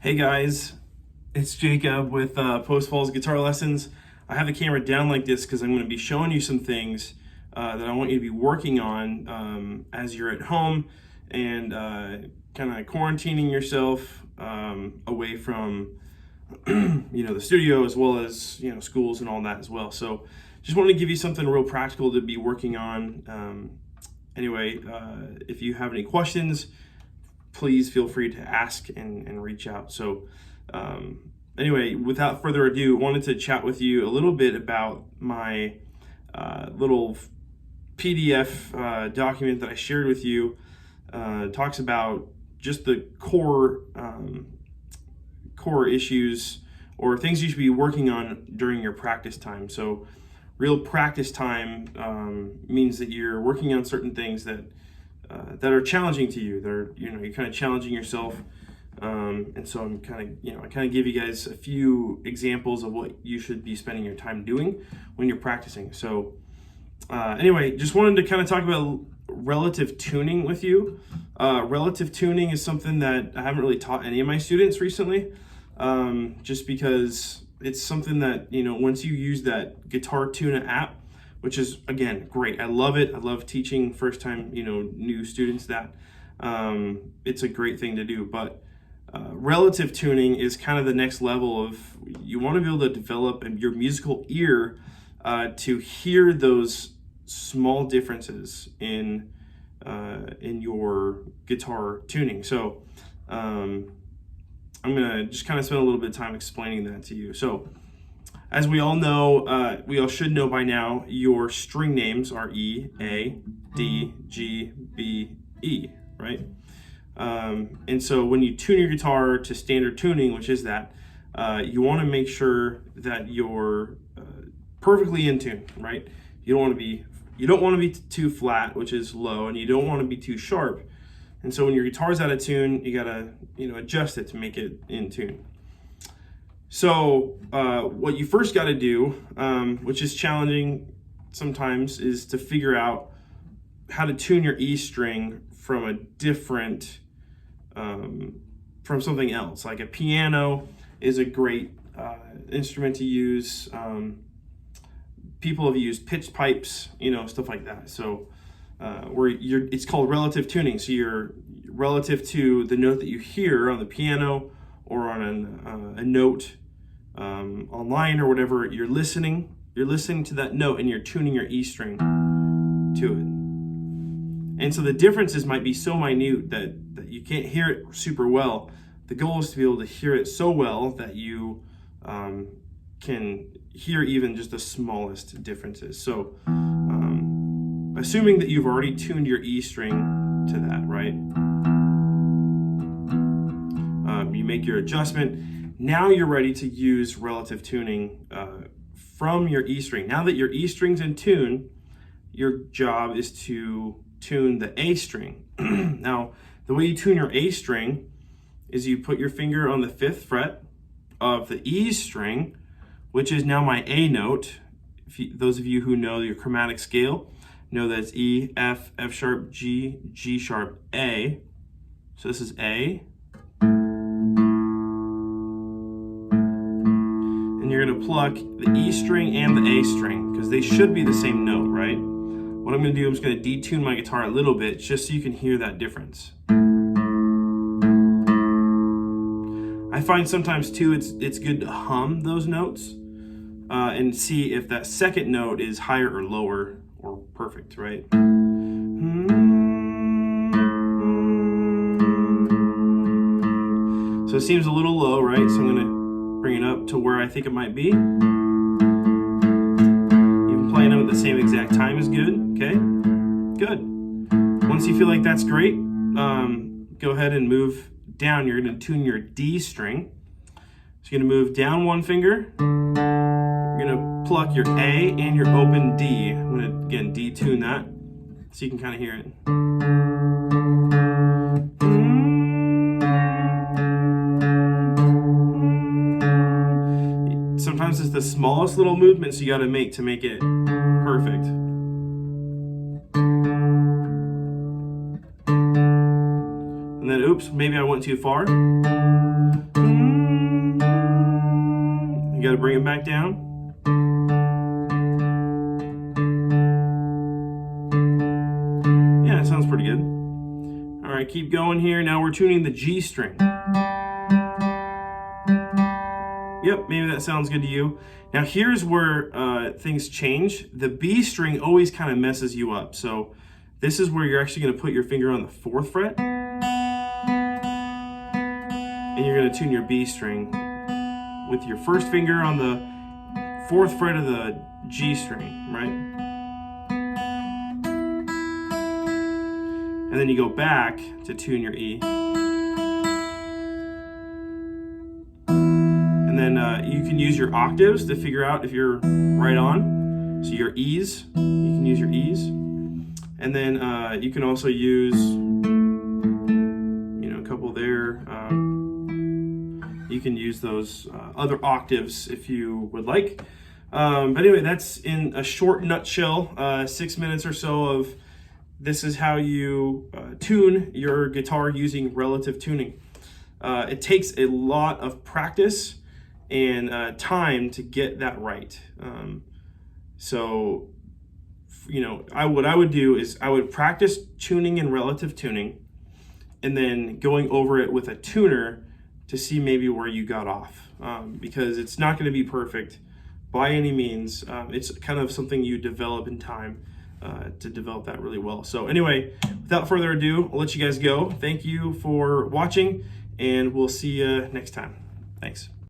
Hey guys, it's Jacob with Post Falls Guitar Lessons. I have the camera down like this because I'm going to be showing you some things that I want you to be working on as you're at home and kind of quarantining yourself away from the studio, as well as schools and all that as well. So just wanted to give you something real practical to be working on. If you have any questions, please feel free to ask and reach out. So without further ado, I wanted to chat with you a little bit about my little PDF document that I shared with you. Talks about just the core issues or things you should be working on during your practice time. So real practice time means that you're working on certain things that are challenging to you. You're kind of challenging yourself, and so I kind of give you guys a few examples of what you should be spending your time doing when you're practicing. So just wanted to kind of talk about relative tuning with you. Relative tuning is something that I haven't really taught any of my students recently, just because it's something that once you use that Guitar Tuna app, which is, again, great. I love it. I love teaching first time, new students that. It's a great thing to do. But relative tuning is kind of the next level of, you want to be able to develop your musical ear to hear those small differences in your guitar tuning. So I'm going to just kind of spend a little bit of time explaining that to you. So as we all know, we all should know by now, your string names are E, A, D, G, B, E, right? And so when you tune your guitar to standard tuning, which is that, you want to make sure that you're perfectly in tune, right? You don't want to be too flat, which is low, and you don't want to be too sharp. And so when your guitar's out of tune, you gotta adjust it to make it in tune. So what you first got to do, which is challenging sometimes, is to figure out how to tune your E string from a different, from something else. Like a piano is a great instrument to use. People have used pitch pipes, stuff like that. So it's called relative tuning. So you're relative to the note that you hear on the piano or on a note online or whatever, you're listening to that note and you're tuning your E string to it. And so the differences might be so minute that you can't hear it super well. The goal is to be able to hear it so well that you can hear even just the smallest differences. So assuming that you've already tuned your E string to that, right? You make your adjustment. Now you're ready to use relative tuning from your E string. Now that your E string's in tune, your job is to tune the A string. Now, the way you tune your A string is you put your finger on the 5th fret of the E string, which is now my A note. Those of you who know your chromatic scale know that it's E, F, F sharp, G, G sharp, A. So this is A. You're going to pluck the E string and the A string because they should be the same note, right? What I'm going to do, I'm just going to detune my guitar a little bit just so you can hear that difference. I find sometimes too it's good to hum those notes and see if that second note is higher or lower or perfect, right? So it seems a little low, right? So I'm going to bring it up to where I think it might be. Even playing them at the same exact time is good, okay? Good. Once you feel like that's great, go ahead and move down. You're gonna tune your D string. So you're gonna move down one finger. You're gonna pluck your A and your open D. I'm gonna, again, detune that so you can kind of hear it. Sometimes it's the smallest little movements you got to make it perfect. And then, oops, maybe I went too far. You got to bring it back down. Yeah, it sounds pretty good. All right, keep going here. Now we're tuning the G string. Yep, maybe that sounds good to you. Now here's where things change. The B string always kind of messes you up. So this is where you're actually going to put your finger on the 4th fret. And you're going to tune your B string with your first finger on the 4th fret of the G string, right? And then you go back to tune your E. And then you can use your octaves to figure out if you're right on. So your E's, you can use your E's. And then you can also use, a couple there. You can use those other octaves if you would like. But anyway, that's in a short nutshell, 6 minutes or so of this is how you tune your guitar using relative tuning. It takes a lot of practice and time to get that right. What I would do is I would practice tuning and relative tuning, and then going over it with a tuner to see maybe where you got off, because it's not going to be perfect by any means. It's kind of something you develop in time to develop that really well. So anyway, without further ado, I'll let you guys go. Thank you for watching, and we'll see you next time. Thanks.